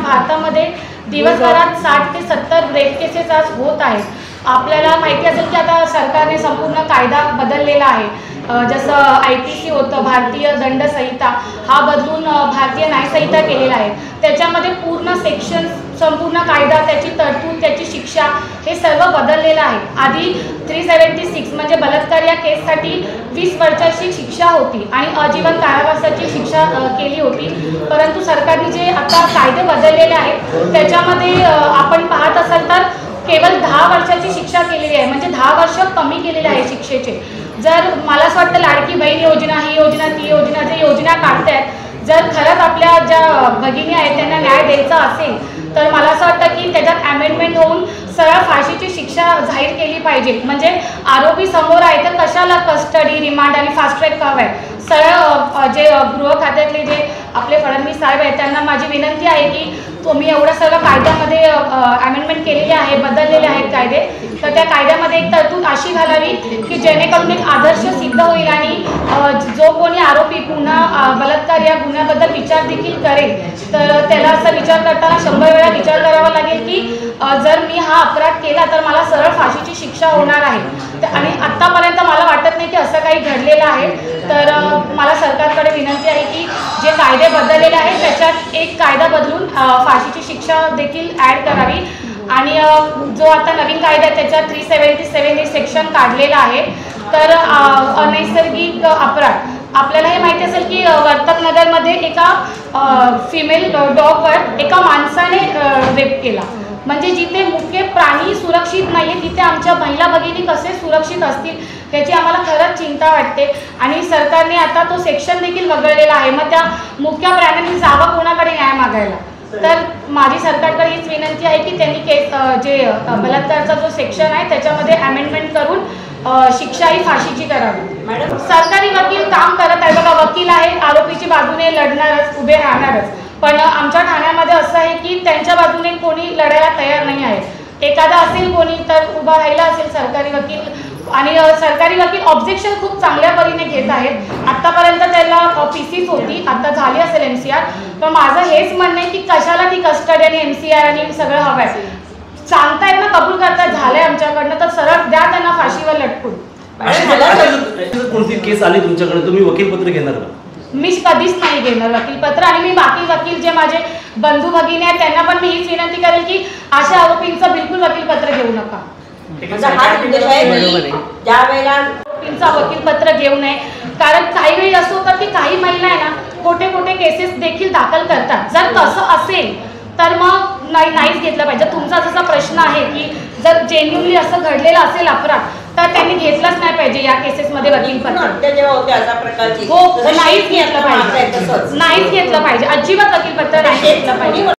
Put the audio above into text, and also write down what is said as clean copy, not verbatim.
भारतामध्ये दिवसभरात 60 ते 70 रेप केसेस आज होत आहेत। आपल्याला माहिती असेल की आता सरकारने संपूर्ण कायदा बदललेला आहे। जसं IPC होतं, भारतीय दंड संहिता, हा बदलून भारतीय न्याय संहिता केलेला आहे। त्याच्यामध्ये पूर्ण सेक्शन, संपूर्ण कायदा, त्याची तरतूद, त्याची शिक्षा हे सर्व बदललेलं आहे। आधी 376 म्हणजे बलात्कार या केससाठी 20 वर्षाची शिक्षा होती आणि आजीवन कारावासाची शिक्षा केली होती। परंतु सरकारने जे आता कायदे बदललेले आहेत त्याच्यामध्ये आपण पाहत असाल तर केवळ 10 वर्षाची शिक्षा केलेली आहे, म्हणजे 10 वर्ष कमी केलेले आहे शिक्षेचे। जर मला असं वाटतं लाडकी बहीण योजना, ही योजना, ती योजना, जे योजना काढतायत, जर खरंच आपल्या ज्या भगिनी आहेत त्यांना न्याय द्यायचा असेल तर मला असं वाटतं की त्याच्यात अमेंडमेंट होऊन सरळ फाशीची शिक्षा जाहीर केली पाहिजे। म्हणजे आरोपी समोर आहे तर कशाला कस्टडी, रिमांड आणि फास्ट ट्रॅक हवं आहे। सरळ जे गृह खात्यातले जे आपले फडणवीस साहेब आहेत त्यांना माझी विनंती आहे की तुम्ही एवढं सगळं कायद्यामध्ये अमेंडमेंट केलेले आहे, बदललेले आहेत कायदे, तर त्या कायद्यामध्ये एक तरतूद अशी घालावी की जेणेकरून एक आदर्श सिद्ध होईल आणि जो कोणी आरोपी पुन्हा बलात्कार या गुन्ह्याबद्दल विचार देखील करेल तर त्याला असा विचार करताना 100 वेळा विचार करावा लागेल की जर मी हा अपराध केला तर मला सरळ फाशीची शिक्षा होणार आहे। आणि आत्तापर्यंत मला वाटत नाही की असं काही घडलेलं आहे। तर मला सरकारकडे विनंती आहे की जे कायदे बदललेले आहेत त्याच्यात एक कायदा बदलून फाशीची शिक्षा देखील ॲड करावी। आणि जो आता नवीन कायदा आहे त्याच्यात 377 हे सेक्शन काढलेलं आहे। तर अनैसर्गिक अपराध, आपल्याला हे माहिती असेल की वर्तकनगरमध्ये एका फिमेल डॉगवर एका माणसाने रेप केला। म्हणजे जिथे मुख्य प्राणी सुरक्षित नाही आहे तिथे आमच्या महिला भगिनी कसे सुरक्षित असतील त्याची आम्हाला खरंच चिंता वाटते। आणि सरकारने आता तो सेक्शन देखील वगळलेला आहे। मग त्या मुख्य प्राण्यांनी जावं कोणाकडे न्याय मागायला? तर माझी सरकारकडे हीच विनंती आहे की त्यांनी जे बलात्कारचा जो सेक्शन आहे त्याच्यामध्ये अमेंडमेंट करून शिक्षा ही फाशीची करावी। मॅडम, सरकारी वकील काम करत आहे बघा, वकील आहे, आरोपीची बाजूने लढणारच, उभे राहणारच, पण आमच्या ठाण्यामध्ये असं आहे की त्यांच्या बाजूने कोणी लढायला तयार नाही आहे। एखादा असेल कोणी तर उभा राहिला असेल सरकारी वकील, आणि सरकारी वकील ऑब्जेक्शन खूप चांगल्या परीने घेत आहेत। आतापर्यंत त्याला PCs होती, आता झाली असेल MCR, पण माझं हेच म्हणणं आहे की कशाला ती कस्टडी आणि MCR आणि सगळं हवं आहे? सांगतायत ना, कबूल करतायत, झालंय आमच्याकडनं, तर सरळ द्या त्यांना फाशीवर लटकून। कोणती केस आली तुमच्याकडे, तुम्ही वकीलपत्र घेणार का? मी कधीच नाही घेणार वकीलपत्र। आणि मी बाकी वकील जे माझे बंधू भगिनी आहेत त्यांना पण मी हीच विनंती करेल की अशा आरोपींचं बिलकुल वकीलपत्र घेऊ नका। आरोपींचा वकीलपत्र घेऊ नये, कारण काही वेळी असं होतं की काही महिला आहे ना खोटे खोटे केसेस देखील दाखल करतात। जर तसं असेल तर मग नाहीच घेतलं पाहिजे। तुमचा जसा प्रश्न आहे की जर जेन्युनली असं घडलेलं असेल अपराध तर त्यांनी घेतलंच नाही पाहिजे या केसेसमध्ये वकीलपत्र। हो, नाहीच घेतलं पाहिजे, नाहीच घेतलं पाहिजे, अजिबात वकीलपत्र नाही घेतलं पाहिजे।